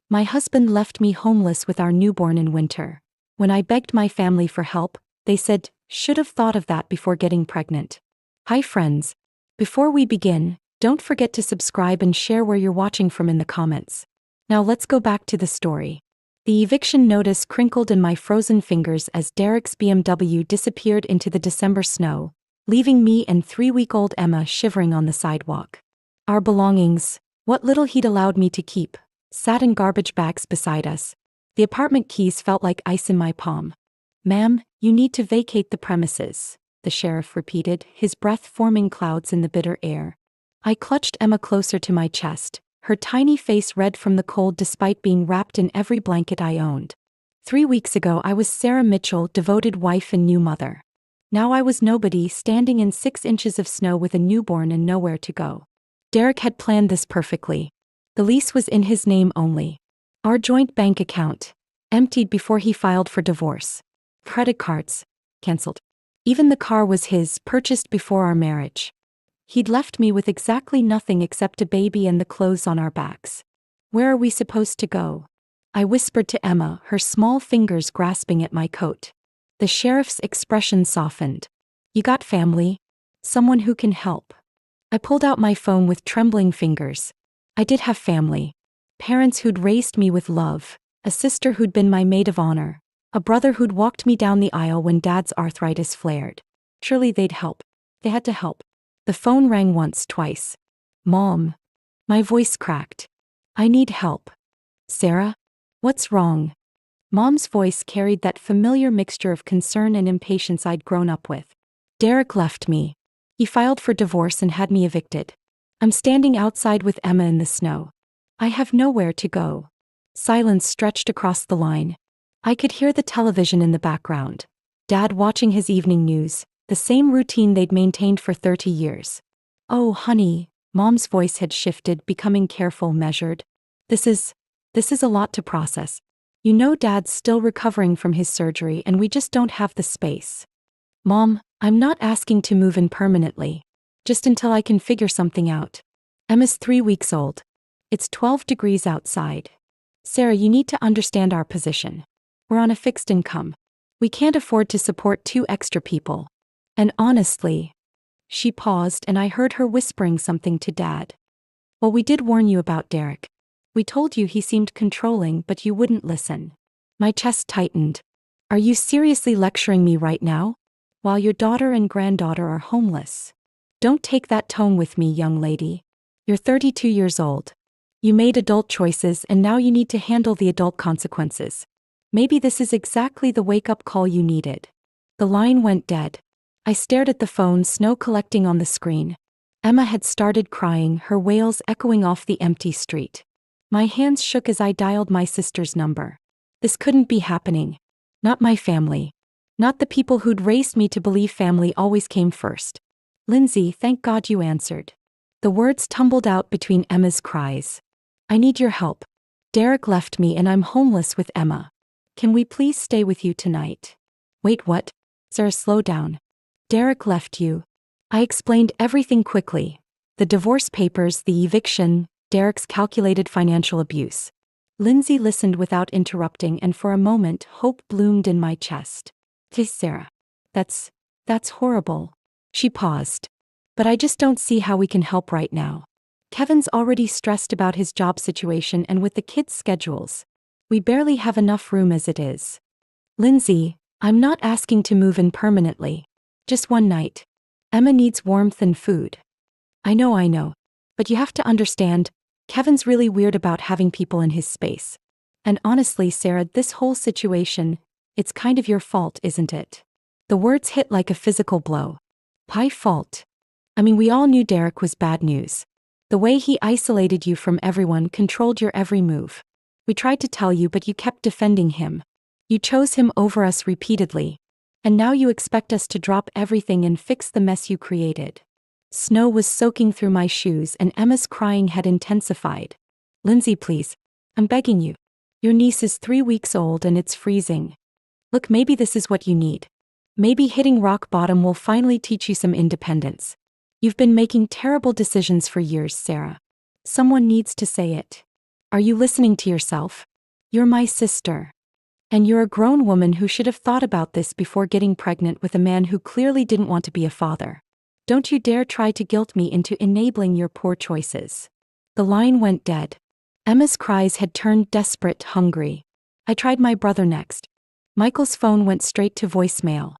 My husband left me homeless with our newborn in winter. When I begged my family for help, they said, should have thought of that before getting pregnant. Hi friends. Before we begin, don't forget to subscribe and share where you're watching from in the comments. Now let's go back to the story. The eviction notice crinkled in my frozen fingers as Derek's BMW disappeared into the December snow, leaving me and 3-week-old Emma shivering on the sidewalk. Our belongings, what little he'd allowed me to keep, sat in garbage bags beside us. The apartment keys felt like ice in my palm. Ma'am, you need to vacate the premises, the sheriff repeated, his breath forming clouds in the bitter air. I clutched Emma closer to my chest, her tiny face red from the cold despite being wrapped in every blanket I owned. 3 weeks ago I was Sarah Mitchell, devoted wife and new mother. Now I was nobody, standing in 6 inches of snow with a newborn and nowhere to go. Derek had planned this perfectly. The lease was in his name only. Our joint bank account, emptied before he filed for divorce. Credit cards, cancelled. Even the car was his, purchased before our marriage. He'd left me with exactly nothing except a baby and the clothes on our backs. Where are we supposed to go? I whispered to Emma, her small fingers grasping at my coat. The sheriff's expression softened. You got family? Someone who can help? I pulled out my phone with trembling fingers. I did have family. Parents who'd raised me with love, a sister who'd been my maid of honor, a brother who'd walked me down the aisle when Dad's arthritis flared. Surely they'd help. They had to help. The phone rang once, twice. Mom. My voice cracked. I need help. Sarah? What's wrong? Mom's voice carried that familiar mixture of concern and impatience I'd grown up with. Derek left me. He filed for divorce and had me evicted. I'm standing outside with Emma in the snow. I have nowhere to go. Silence stretched across the line. I could hear the television in the background. Dad watching his evening news, the same routine they'd maintained for 30 years. Oh, honey, Mom's voice had shifted, becoming careful, measured. This is a lot to process. You know Dad's still recovering from his surgery and we just don't have the space. Mom, I'm not asking to move in permanently. Just until I can figure something out. Emma's 3 weeks old. It's 12 degrees outside. Sarah, you need to understand our position. We're on a fixed income. We can't afford to support 2 extra people. And honestly, she paused and I heard her whispering something to Dad. Well, we did warn you about Derek. We told you he seemed controlling, but you wouldn't listen. My chest tightened. Are you seriously lecturing me right now? While your daughter and granddaughter are homeless. Don't take that tone with me, young lady. You're 32 years old. You made adult choices and now you need to handle the adult consequences. Maybe this is exactly the wake-up call you needed. The line went dead. I stared at the phone, snow collecting on the screen. Emma had started crying, her wails echoing off the empty street. My hands shook as I dialed my sister's number. This couldn't be happening. Not my family. Not the people who'd raised me to believe family always came first. Lindsay, thank God you answered. The words tumbled out between Emma's cries. I need your help. Derek left me and I'm homeless with Emma. Can we please stay with you tonight? Wait, what? Sarah, slow down. Derek left you. I explained everything quickly. The divorce papers, the eviction, Derek's calculated financial abuse. Lindsay listened without interrupting and for a moment hope bloomed in my chest. Sarah. That's horrible. She paused. But I just don't see how we can help right now. Kevin's already stressed about his job situation and with the kids' schedules. We barely have enough room as it is. Lindsay, I'm not asking to move in permanently. Just one night. Emma needs warmth and food. I know. But you have to understand, Kevin's really weird about having people in his space. And honestly, Sarah, this whole situation, it's kind of your fault, isn't it? The words hit like a physical blow. My fault? I mean, we all knew Derek was bad news. The way he isolated you from everyone, controlled your every move. We tried to tell you, but you kept defending him. You chose him over us repeatedly. And now you expect us to drop everything and fix the mess you created. Snow was soaking through my shoes and Emma's crying had intensified. Lindsay, please. I'm begging you. Your niece is 3 weeks old and it's freezing. Look, maybe this is what you need. Maybe hitting rock bottom will finally teach you some independence. You've been making terrible decisions for years, Sarah. Someone needs to say it. Are you listening to yourself? You're my sister. And you're a grown woman who should have thought about this before getting pregnant with a man who clearly didn't want to be a father. Don't you dare try to guilt me into enabling your poor choices. The line went dead. Emma's cries had turned desperate, hungry. I tried my brother next. Michael's phone went straight to voicemail.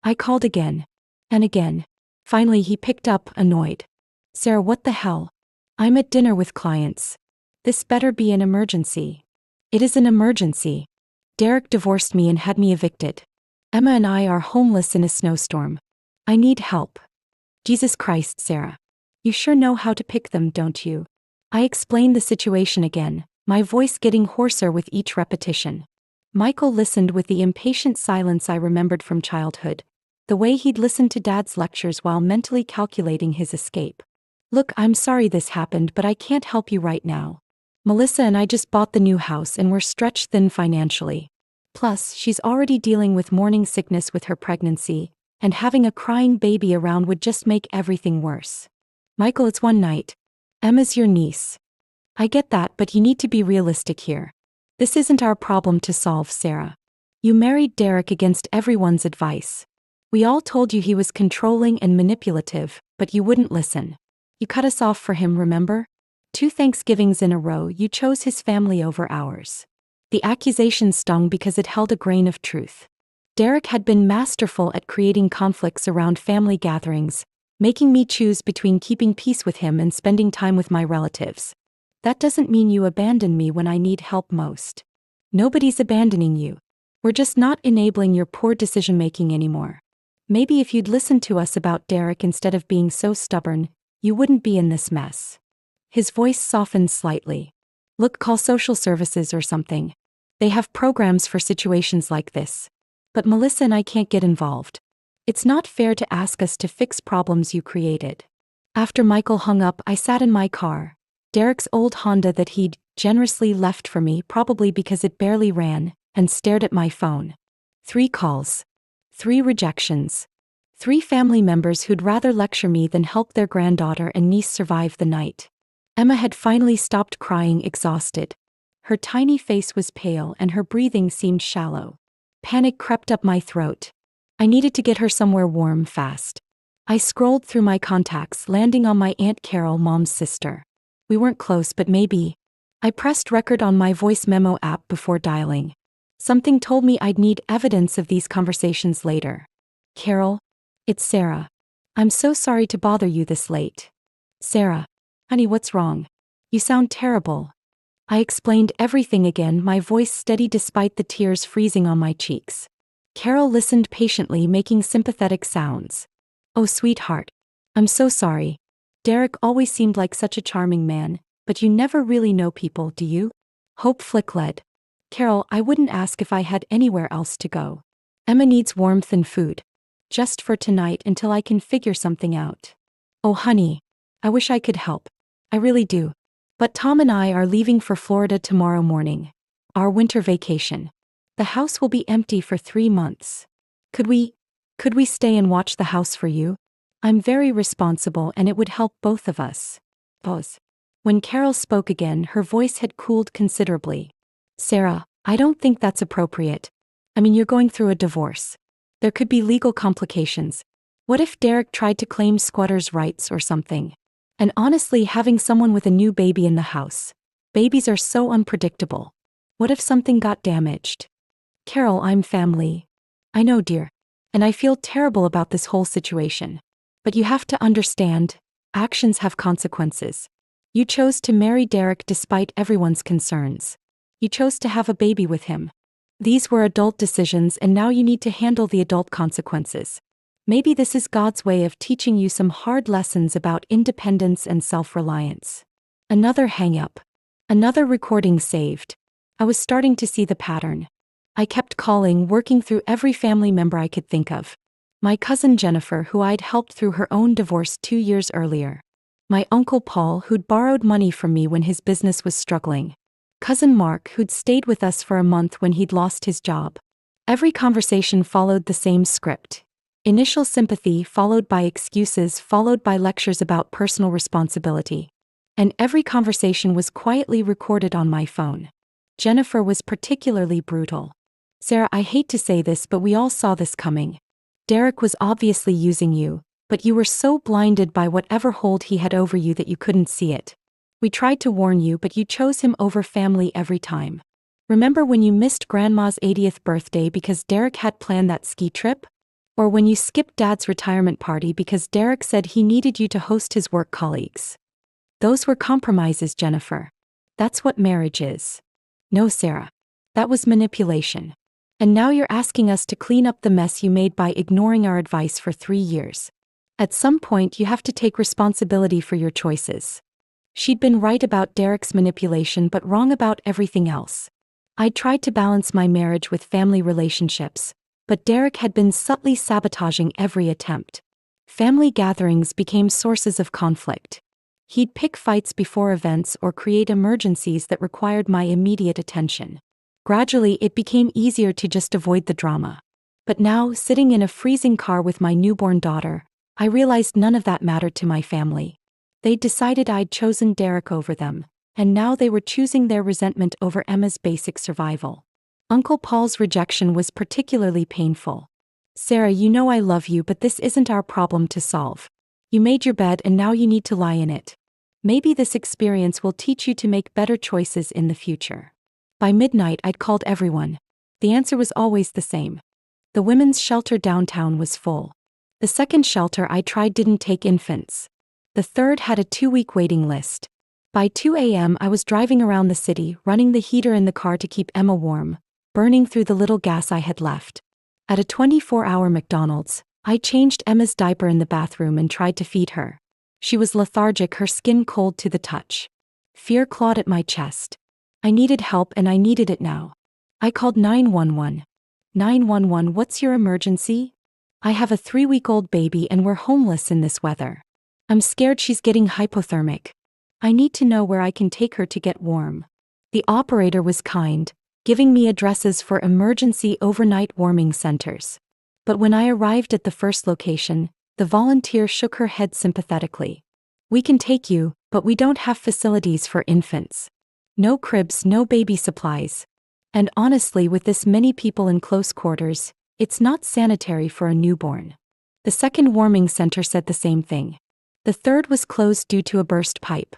I called again. And again. Finally he picked up, annoyed. Sarah, what the hell? I'm at dinner with clients. This better be an emergency. It is an emergency. Derek divorced me and had me evicted. Emma and I are homeless in a snowstorm. I need help. Jesus Christ, Sarah. You sure know how to pick them, don't you? I explained the situation again, my voice getting hoarser with each repetition. Michael listened with the impatient silence I remembered from childhood, the way he'd listened to Dad's lectures while mentally calculating his escape. Look, I'm sorry this happened, but I can't help you right now. Melissa and I just bought the new house and we're stretched thin financially. Plus, she's already dealing with morning sickness with her pregnancy, and having a crying baby around would just make everything worse. Michael, it's one night. Emma's your niece. I get that, but you need to be realistic here. This isn't our problem to solve, Sarah. You married Derek against everyone's advice. We all told you he was controlling and manipulative, but you wouldn't listen. You cut us off for him, remember? 2 Thanksgivings in a row you chose his family over ours. The accusation stung because it held a grain of truth. Derek had been masterful at creating conflicts around family gatherings, making me choose between keeping peace with him and spending time with my relatives. That doesn't mean you abandon me when I need help most. Nobody's abandoning you. We're just not enabling your poor decision-making anymore. Maybe if you'd listened to us about Derek instead of being so stubborn, you wouldn't be in this mess. His voice softened slightly. Look, call social services or something. They have programs for situations like this. But Melissa and I can't get involved. It's not fair to ask us to fix problems you created. After Michael hung up, I sat in my car, Derek's old Honda that he'd generously left for me, probably because it barely ran, and stared at my phone. 3 calls. 3 rejections. 3 family members who'd rather lecture me than help their granddaughter and niece survive the night. Emma had finally stopped crying, exhausted. Her tiny face was pale and her breathing seemed shallow. Panic crept up my throat. I needed to get her somewhere warm fast. I scrolled through my contacts, landing on my Aunt Carol, Mom's sister. We weren't close, but maybe. I pressed record on my voice memo app before dialing. Something told me I'd need evidence of these conversations later. Carol, it's Sarah. I'm so sorry to bother you this late. Sarah. Honey, what's wrong? You sound terrible. I explained everything again, my voice steady despite the tears freezing on my cheeks. Carol listened patiently, making sympathetic sounds. Oh, sweetheart. I'm so sorry. Derek always seemed like such a charming man, but you never really know people, do you? Hope flick-led. Carol, I wouldn't ask if I had anywhere else to go. Emma needs warmth and food. Just for tonight until I can figure something out. Oh, honey. I wish I could help. I really do. But Tom and I are leaving for Florida tomorrow morning. Our winter vacation. The house will be empty for 3 months. Could we stay and watch the house for you? I'm very responsible and it would help both of us. Pause. When Carol spoke again, her voice had cooled considerably. Sarah, I don't think that's appropriate. I mean, you're going through a divorce. There could be legal complications. What if Derek tried to claim squatters' rights or something? And honestly, having someone with a new baby in the house. Babies are so unpredictable. What if something got damaged? Carol, I'm family. I know, dear. And I feel terrible about this whole situation. But you have to understand, actions have consequences. You chose to marry Derek despite everyone's concerns. You chose to have a baby with him. These were adult decisions and now you need to handle the adult consequences. Maybe this is God's way of teaching you some hard lessons about independence and self-reliance. Another hang-up. Another recording saved. I was starting to see the pattern. I kept calling, working through every family member I could think of. My cousin Jennifer, who I'd helped through her own divorce 2 years earlier. My uncle Paul, who'd borrowed money from me when his business was struggling. Cousin Mark, who'd stayed with us for a month when he'd lost his job. Every conversation followed the same script. Initial sympathy followed by excuses followed by lectures about personal responsibility. And every conversation was quietly recorded on my phone. Jennifer was particularly brutal. Sarah, I hate to say this, but we all saw this coming. Derek was obviously using you, but you were so blinded by whatever hold he had over you that you couldn't see it. We tried to warn you, but you chose him over family every time. Remember when you missed Grandma's 80th birthday because Derek had planned that ski trip? Or when you skipped Dad's retirement party because Derek said he needed you to host his work colleagues? Those were compromises, Jennifer. That's what marriage is. No, Sarah. That was manipulation. And now you're asking us to clean up the mess you made by ignoring our advice for 3 years. At some point, you have to take responsibility for your choices. She'd been right about Derek's manipulation but wrong about everything else. I'd tried to balance my marriage with family relationships, but Derek had been subtly sabotaging every attempt. Family gatherings became sources of conflict. He'd pick fights before events or create emergencies that required my immediate attention. Gradually, it became easier to just avoid the drama. But now, sitting in a freezing car with my newborn daughter, I realized none of that mattered to my family. They'd decided I'd chosen Derek over them, and now they were choosing their resentment over Emma's basic survival. Uncle Paul's rejection was particularly painful. Sarah, you know I love you, but this isn't our problem to solve. You made your bed and now you need to lie in it. Maybe this experience will teach you to make better choices in the future. By midnight, I'd called everyone. The answer was always the same. The women's shelter downtown was full. The second shelter I tried didn't take infants. The third had a 2-week waiting list. By 2 a.m. I was driving around the city, running the heater in the car to keep Emma warm, burning through the little gas I had left. At a 24-hour McDonald's, I changed Emma's diaper in the bathroom and tried to feed her. She was lethargic, her skin cold to the touch. Fear clawed at my chest. I needed help and I needed it now. I called 911. 911, what's your emergency? I have a 3-week-old baby and we're homeless in this weather. I'm scared she's getting hypothermic. I need to know where I can take her to get warm. The operator was kind, giving me addresses for emergency overnight warming centers. But when I arrived at the first location, the volunteer shook her head sympathetically. We can take you, but we don't have facilities for infants. No cribs, no baby supplies. And honestly, with this many people in close quarters, it's not sanitary for a newborn. The second warming center said the same thing. The third was closed due to a burst pipe.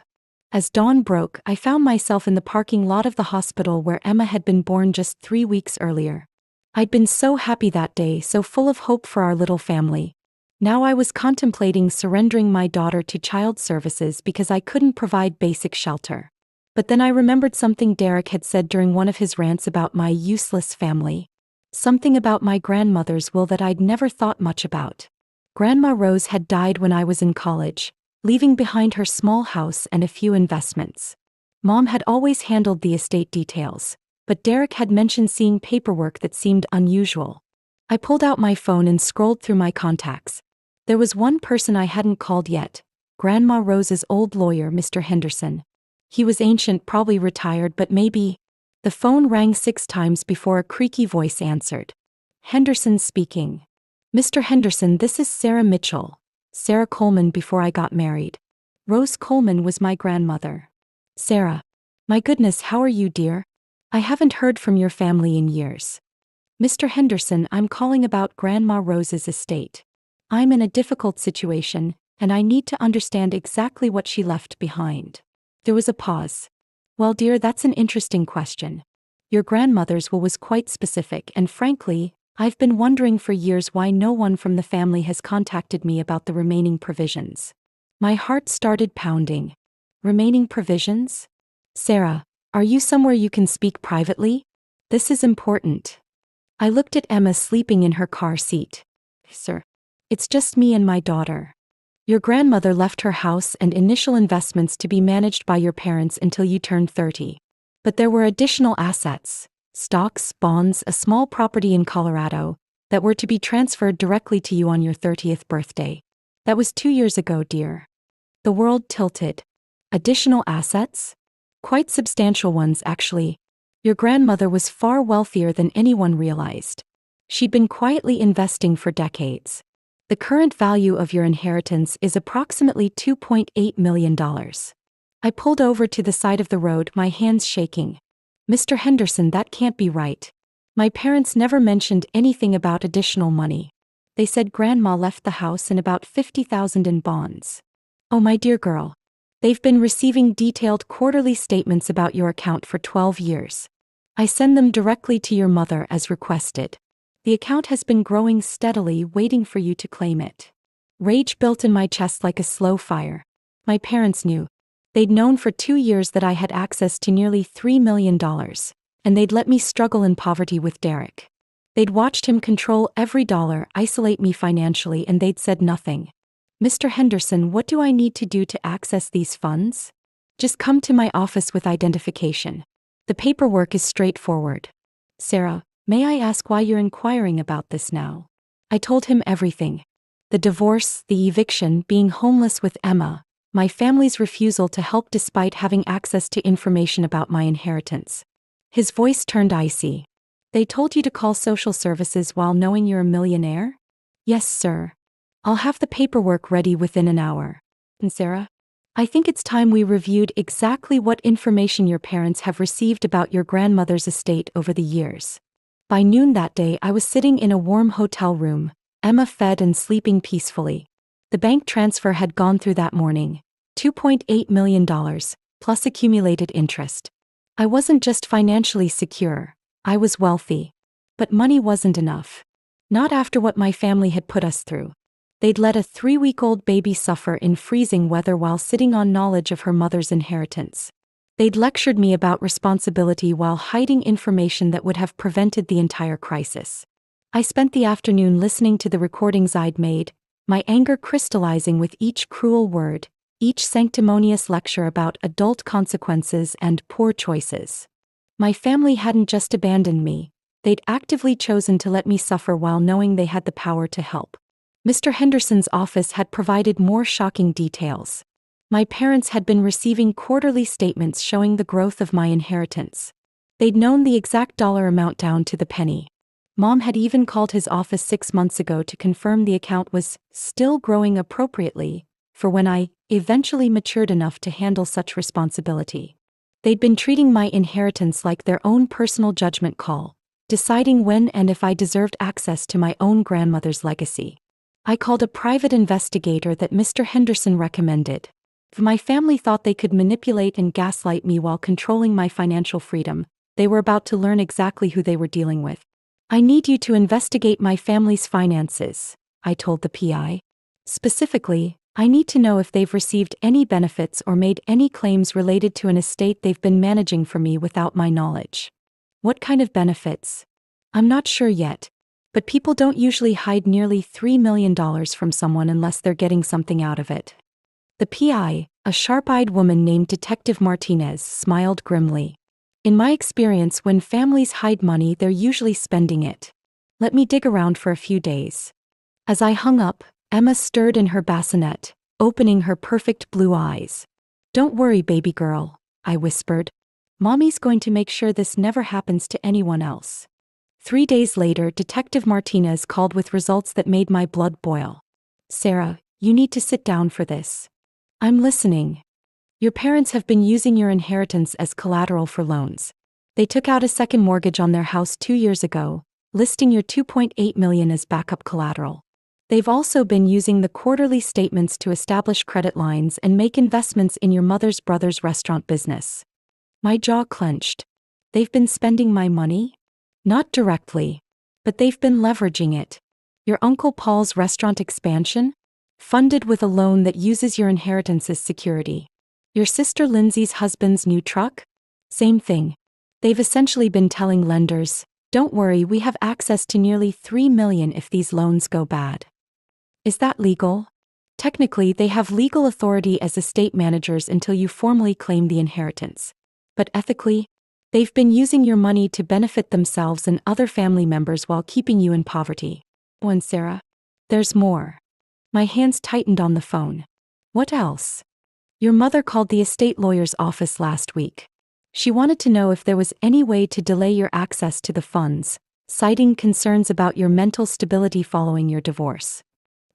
As dawn broke, I found myself in the parking lot of the hospital where Emma had been born just 3 weeks earlier. I'd been so happy that day, so full of hope for our little family. Now I was contemplating surrendering my daughter to child services because I couldn't provide basic shelter. But then I remembered something Derek had said during one of his rants about my useless family. Something about my grandmother's will that I'd never thought much about. Grandma Rose had died when I was in college, leaving behind her small house and a few investments. Mom had always handled the estate details, but Derek had mentioned seeing paperwork that seemed unusual. I pulled out my phone and scrolled through my contacts. There was one person I hadn't called yet, Grandma Rose's old lawyer, Mr. Henderson. He was ancient, probably retired, but maybe. The phone rang 6 times before a creaky voice answered. Henderson speaking. Mr. Henderson, this is Sarah Mitchell. Sarah Coleman before I got married. Rose Coleman was my grandmother. Sarah. My goodness, how are you, dear? I haven't heard from your family in years. Mr. Henderson, I'm calling about Grandma Rose's estate. I'm in a difficult situation, and I need to understand exactly what she left behind. There was a pause. Well, dear, that's an interesting question. Your grandmother's will was quite specific, and frankly, I've been wondering for years why no one from the family has contacted me about the remaining provisions. My heart started pounding. Remaining provisions? Sarah, are you somewhere you can speak privately? This is important. I looked at Emma sleeping in her car seat. Sir, it's just me and my daughter. Your grandmother left her house and initial investments to be managed by your parents until you turned 30. But there were additional assets, stocks, bonds, a small property in Colorado, that were to be transferred directly to you on your 30th birthday. That was 2 years ago, dear. The world tilted. Additional assets? Quite substantial ones, actually. Your grandmother was far wealthier than anyone realized. She'd been quietly investing for decades. The current value of your inheritance is approximately $2.8 million. I pulled over to the side of the road, my hands shaking. Mr. Henderson, that can't be right. My parents never mentioned anything about additional money. They said Grandma left the house and about 50,000 in bonds. Oh, my dear girl. They've been receiving detailed quarterly statements about your account for 12 years. I send them directly to your mother as requested. The account has been growing steadily, waiting for you to claim it. Rage built in my chest like a slow fire. My parents knew. They'd known for 2 years that I had access to nearly $3 million, and they'd let me struggle in poverty with Derek. They'd watched him control every dollar, isolate me financially, and they'd said nothing. Mr. Henderson, what do I need to do to access these funds? Just come to my office with identification. The paperwork is straightforward. Sarah, may I ask why you're inquiring about this now? I told him everything. The divorce, the eviction, being homeless with Emma, my family's refusal to help despite having access to information about my inheritance. His voice turned icy. They told you to call social services while knowing you're a millionaire? Yes, sir. I'll have the paperwork ready within an hour. And Sarah? I think it's time we reviewed exactly what information your parents have received about your grandmother's estate over the years. By noon that day, I was sitting in a warm hotel room, Emma fed and sleeping peacefully. The bank transfer had gone through that morning, $2.8 million, plus accumulated interest. I wasn't just financially secure, I was wealthy. But money wasn't enough. Not after what my family had put us through. They'd let a 3-week-old baby suffer in freezing weather while sitting on knowledge of her mother's inheritance. They'd lectured me about responsibility while hiding information that would have prevented the entire crisis. I spent the afternoon listening to the recordings I'd made, my anger crystallizing with each cruel word, each sanctimonious lecture about adult consequences and poor choices. My family hadn't just abandoned me, they'd actively chosen to let me suffer while knowing they had the power to help. Mr. Henderson's office had provided more shocking details. My parents had been receiving quarterly statements showing the growth of my inheritance. They'd known the exact dollar amount down to the penny. Mom had even called his office 6 months ago to confirm the account was still growing appropriately for when I eventually matured enough to handle such responsibility. They'd been treating my inheritance like their own personal judgment call, deciding when and if I deserved access to my own grandmother's legacy. I called a private investigator that Mr. Henderson recommended. My family thought they could manipulate and gaslight me while controlling my financial freedom. They were about to learn exactly who they were dealing with. I need you to investigate my family's finances, I told the PI. Specifically, I need to know if they've received any benefits or made any claims related to an estate they've been managing for me without my knowledge. What kind of benefits? I'm not sure yet. But people don't usually hide nearly $3 million from someone unless they're getting something out of it. The PI, a sharp-eyed woman named Detective Martinez, smiled grimly. In my experience, when families hide money, they're usually spending it. Let me dig around for a few days. As I hung up, Emma stirred in her bassinet, opening her perfect blue eyes. Don't worry, baby girl, I whispered. Mommy's going to make sure this never happens to anyone else. 3 days later, Detective Martinez called with results that made my blood boil. Sarah, you need to sit down for this. I'm listening. Your parents have been using your inheritance as collateral for loans. They took out a second mortgage on their house 2 years ago, listing your $2.8 million as backup collateral. They've also been using the quarterly statements to establish credit lines and make investments in your mother's brother's restaurant business. My jaw clenched. They've been spending my money? Not directly, but they've been leveraging it. Your Uncle Paul's restaurant expansion? Funded with a loan that uses your inheritance as security. Your sister Lindsay's husband's new truck? Same thing. They've essentially been telling lenders, don't worry, we have access to nearly $3 million if these loans go bad. Is that legal? Technically, they have legal authority as estate managers until you formally claim the inheritance. But ethically, they've been using your money to benefit themselves and other family members while keeping you in poverty. Oh, and Sarah, there's more. My hands tightened on the phone. What else? Your mother called the estate lawyer's office last week. She wanted to know if there was any way to delay your access to the funds, citing concerns about your mental stability following your divorce.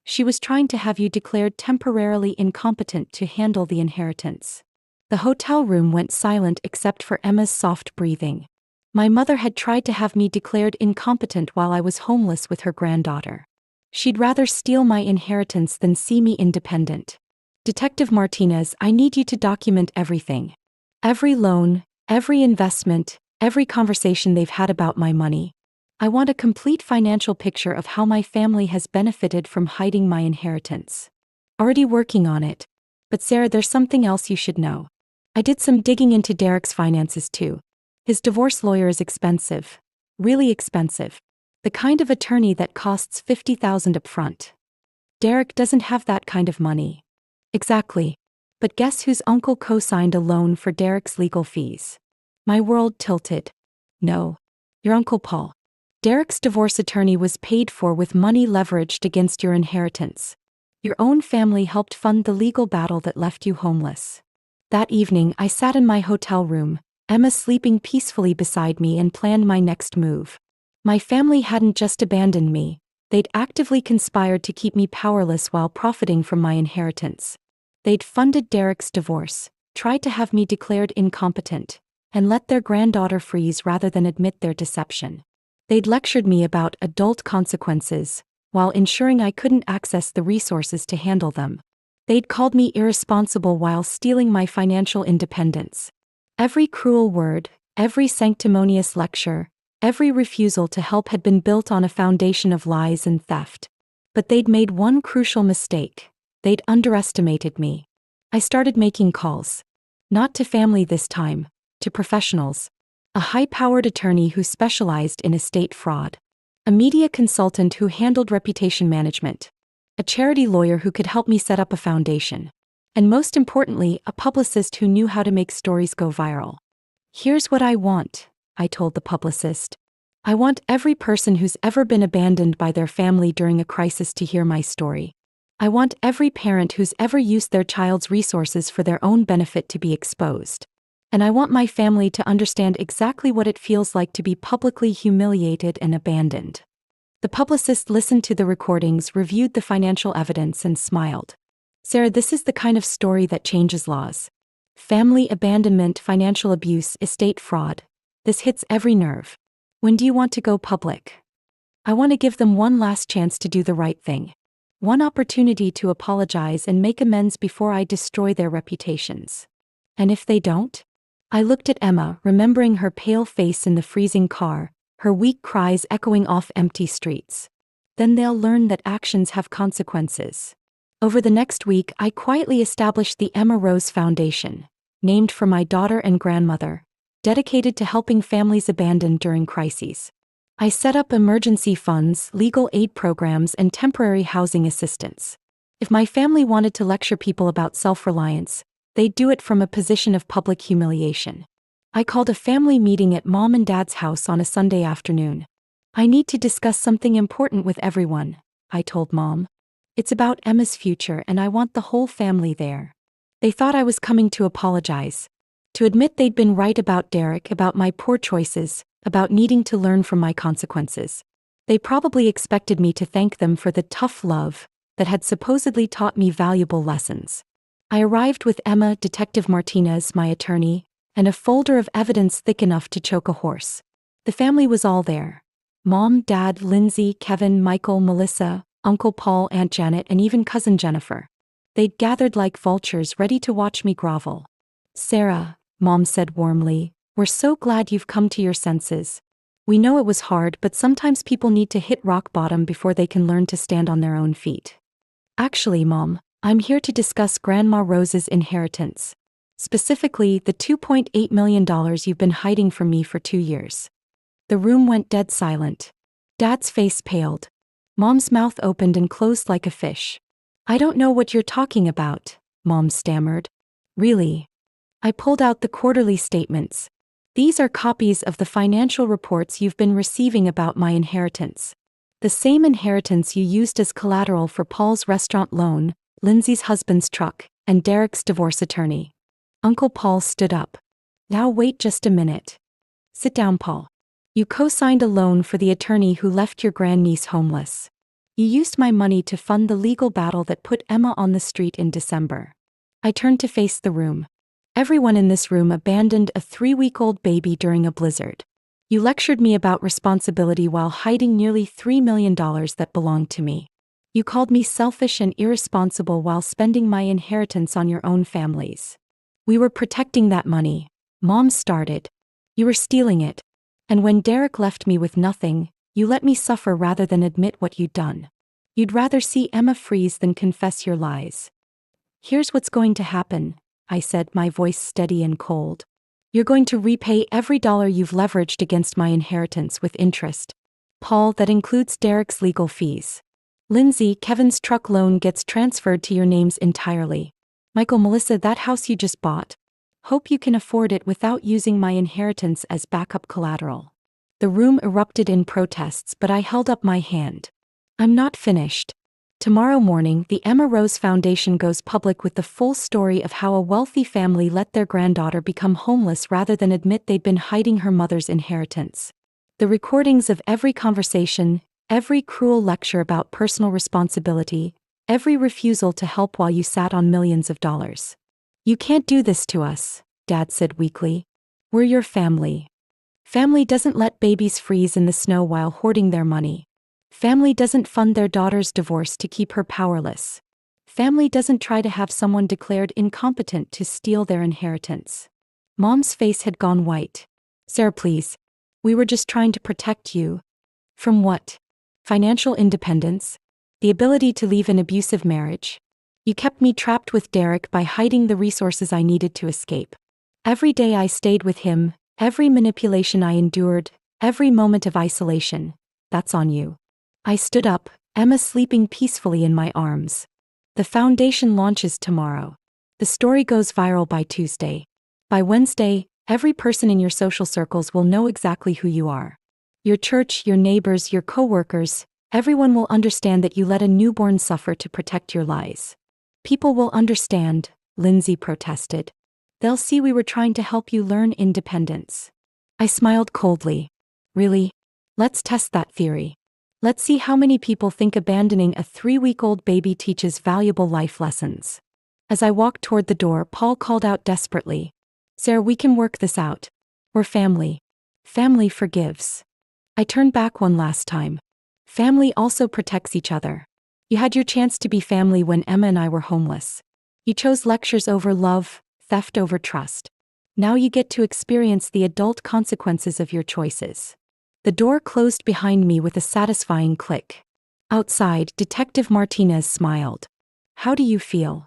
She was trying to have you declared temporarily incompetent to handle the inheritance. The hotel room went silent except for Emma's soft breathing. My mother had tried to have me declared incompetent while I was homeless with her granddaughter. She'd rather steal my inheritance than see me independent. Detective Martinez, I need you to document everything. Every loan, every investment, every conversation they've had about my money. I want a complete financial picture of how my family has benefited from hiding my inheritance. Already working on it. But Sarah, there's something else you should know. I did some digging into Derek's finances too. His divorce lawyer is expensive. Really expensive. The kind of attorney that costs $50,000 up front. Derek doesn't have that kind of money. Exactly. But guess whose uncle co-signed a loan for Derek's legal fees? My world tilted. No. Your Uncle Paul. Derek's divorce attorney was paid for with money leveraged against your inheritance. Your own family helped fund the legal battle that left you homeless. That evening, I sat in my hotel room, Emma sleeping peacefully beside me, and planned my next move. My family hadn't just abandoned me, they'd actively conspired to keep me powerless while profiting from my inheritance. They'd funded Derek's divorce, tried to have me declared incompetent, and let their granddaughter freeze rather than admit their deception. They'd lectured me about adult consequences, while ensuring I couldn't access the resources to handle them. They'd called me irresponsible while stealing my financial independence. Every cruel word, every sanctimonious lecture, every refusal to help had been built on a foundation of lies and theft. But they'd made one crucial mistake. They'd underestimated me. I started making calls. Not to family this time, to professionals. A high-powered attorney who specialized in estate fraud. A media consultant who handled reputation management. A charity lawyer who could help me set up a foundation. And most importantly, a publicist who knew how to make stories go viral. Here's what I want, I told the publicist. I want every person who's ever been abandoned by their family during a crisis to hear my story. I want every parent who's ever used their child's resources for their own benefit to be exposed. And I want my family to understand exactly what it feels like to be publicly humiliated and abandoned. The publicist listened to the recordings, reviewed the financial evidence, and smiled. Sarah, this is the kind of story that changes laws. Family abandonment, financial abuse, estate fraud. This hits every nerve. When do you want to go public? I want to give them one last chance to do the right thing. One opportunity to apologize and make amends before I destroy their reputations. And if they don't? I looked at Emma, remembering her pale face in the freezing car, her weak cries echoing off empty streets. Then they'll learn that actions have consequences. Over the next week, I quietly established the Emma Rose Foundation, named for my daughter and grandmother, dedicated to helping families abandoned during crises. I set up emergency funds, legal aid programs, and temporary housing assistance. If my family wanted to lecture people about self-reliance, they'd do it from a position of public humiliation. I called a family meeting at Mom and Dad's house on a Sunday afternoon. I need to discuss something important with everyone, I told Mom. It's about Emma's future and I want the whole family there. They thought I was coming to apologize. To admit they'd been right about Derek, about my poor choices, about needing to learn from my consequences. They probably expected me to thank them for the tough love that had supposedly taught me valuable lessons. I arrived with Emma, Detective Martinez, my attorney, and a folder of evidence thick enough to choke a horse. The family was all there. Mom, Dad, Lindsay, Kevin, Michael, Melissa, Uncle Paul, Aunt Janet, and even Cousin Jennifer. They'd gathered like vultures ready to watch me grovel. Sarah, Mom said warmly, we're so glad you've come to your senses. We know it was hard, but sometimes people need to hit rock bottom before they can learn to stand on their own feet. Actually, Mom, I'm here to discuss Grandma Rose's inheritance. Specifically, the $2.8 million you've been hiding from me for 2 years. The room went dead silent. Dad's face paled. Mom's mouth opened and closed like a fish. I don't know what you're talking about, Mom stammered. Really? I pulled out the quarterly statements. These are copies of the financial reports you've been receiving about my inheritance. The same inheritance you used as collateral for Paul's restaurant loan, Lindsay's husband's truck, and Derek's divorce attorney. Uncle Paul stood up. Now wait just a minute. Sit down, Paul. You co-signed a loan for the attorney who left your grandniece homeless. You used my money to fund the legal battle that put Emma on the street in December. I turned to face the room. Everyone in this room abandoned a 3-week-old baby during a blizzard. You lectured me about responsibility while hiding nearly $3 million that belonged to me. You called me selfish and irresponsible while spending my inheritance on your own families. We were protecting that money. Mom started. You were stealing it. And when Derek left me with nothing, you let me suffer rather than admit what you'd done. You'd rather see Emma freeze than confess your lies. Here's what's going to happen, I said, my voice steady and cold. You're going to repay every dollar you've leveraged against my inheritance with interest. Paul, that includes Derek's legal fees. Lindsay, Kevin's truck loan gets transferred to your names entirely. Michael, Melissa, that house you just bought. Hope you can afford it without using my inheritance as backup collateral. The room erupted in protests, but I held up my hand. I'm not finished. Tomorrow morning, the Emma Rose Foundation goes public with the full story of how a wealthy family let their granddaughter become homeless rather than admit they'd been hiding her mother's inheritance. The recordings of every conversation, every cruel lecture about personal responsibility, every refusal to help while you sat on millions of dollars. You can't do this to us, Dad said weakly. We're your family. Family doesn't let babies freeze in the snow while hoarding their money. Family doesn't fund their daughter's divorce to keep her powerless. Family doesn't try to have someone declared incompetent to steal their inheritance. Mom's face had gone white. Sarah, please. We were just trying to protect you. From what? Financial independence? The ability to leave an abusive marriage? You kept me trapped with Derek by hiding the resources I needed to escape. Every day I stayed with him, every manipulation I endured, every moment of isolation. That's on you. I stood up, Emma sleeping peacefully in my arms. The foundation launches tomorrow. The story goes viral by Tuesday. By Wednesday, every person in your social circles will know exactly who you are. Your church, your neighbors, your coworkers, everyone will understand that you let a newborn suffer to protect your lies. People will understand, Lindsay protested. They'll see we were trying to help you learn independence. I smiled coldly. Really? Let's test that theory. Let's see how many people think abandoning a 3-week-old baby teaches valuable life lessons. As I walked toward the door, Paul called out desperately. Sarah, we can work this out. We're family. Family forgives. I turned back one last time. Family also protects each other. You had your chance to be family when Emma and I were homeless. You chose lectures over love, theft over trust. Now you get to experience the adult consequences of your choices. The door closed behind me with a satisfying click. Outside, Detective Martinez smiled. How do you feel?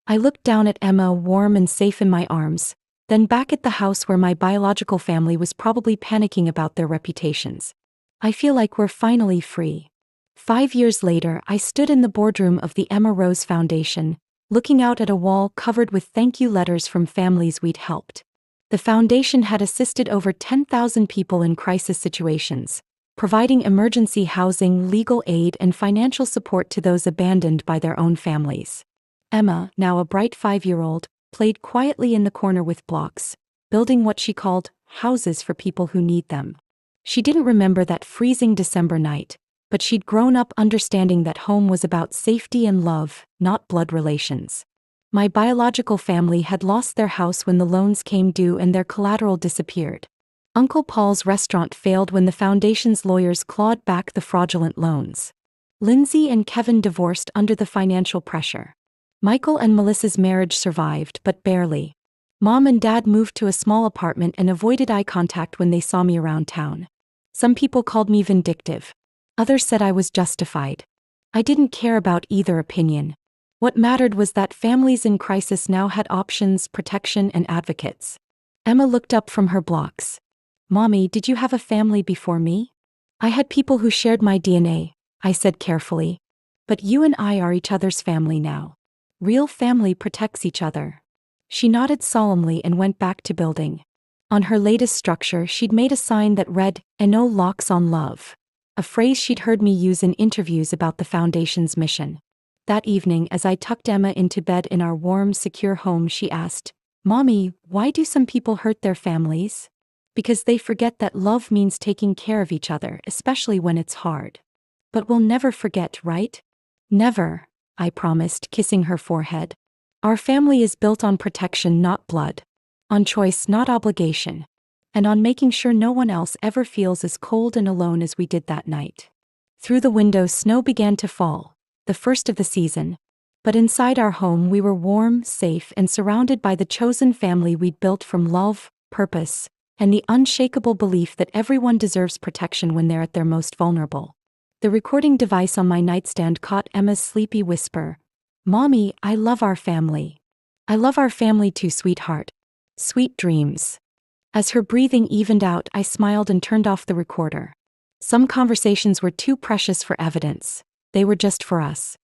I looked down at Emma, warm and safe in my arms, then back at the house where my biological family was probably panicking about their reputations. I feel like we're finally free. 5 years later, I stood in the boardroom of the Emma Rose Foundation, looking out at a wall covered with thank you letters from families we'd helped. The foundation had assisted over 10,000 people in crisis situations, providing emergency housing, legal aid, and financial support to those abandoned by their own families. Emma, now a bright 5-year-old, played quietly in the corner with blocks, building what she called houses for people who need them. She didn't remember that freezing December night, but she'd grown up understanding that home was about safety and love, not blood relations. My biological family had lost their house when the loans came due and their collateral disappeared. Uncle Paul's restaurant failed when the foundation's lawyers clawed back the fraudulent loans. Lindsay and Kevin divorced under the financial pressure. Michael and Melissa's marriage survived, but barely. Mom and Dad moved to a small apartment and avoided eye contact when they saw me around town. Some people called me vindictive. Others said I was justified. I didn't care about either opinion. What mattered was that families in crisis now had options, protection, and advocates. Emma looked up from her blocks. Mommy, did you have a family before me? I had people who shared my DNA, I said carefully. But you and I are each other's family now. Real family protects each other. She nodded solemnly and went back to building. On her latest structure, she'd made a sign that read, "No locks on love," a phrase she'd heard me use in interviews about the foundation's mission. That evening, as I tucked Emma into bed in our warm, secure home, she asked, "Mommy, why do some people hurt their families?" Because they forget that love means taking care of each other, especially when it's hard. But we'll never forget, right? Never, I promised, kissing her forehead. Our family is built on protection, not blood. On choice, not obligation. And on making sure no one else ever feels as cold and alone as we did that night. Through the window, snow began to fall, the first of the season. But inside our home, we were warm, safe, and surrounded by the chosen family we'd built from love, purpose, and the unshakable belief that everyone deserves protection when they're at their most vulnerable. The recording device on my nightstand caught Emma's sleepy whisper, "Mommy, I love our family. I love our family too, sweetheart. Sweet dreams." As her breathing evened out, I smiled and turned off the recorder. Some conversations were too precious for evidence. They were just for us.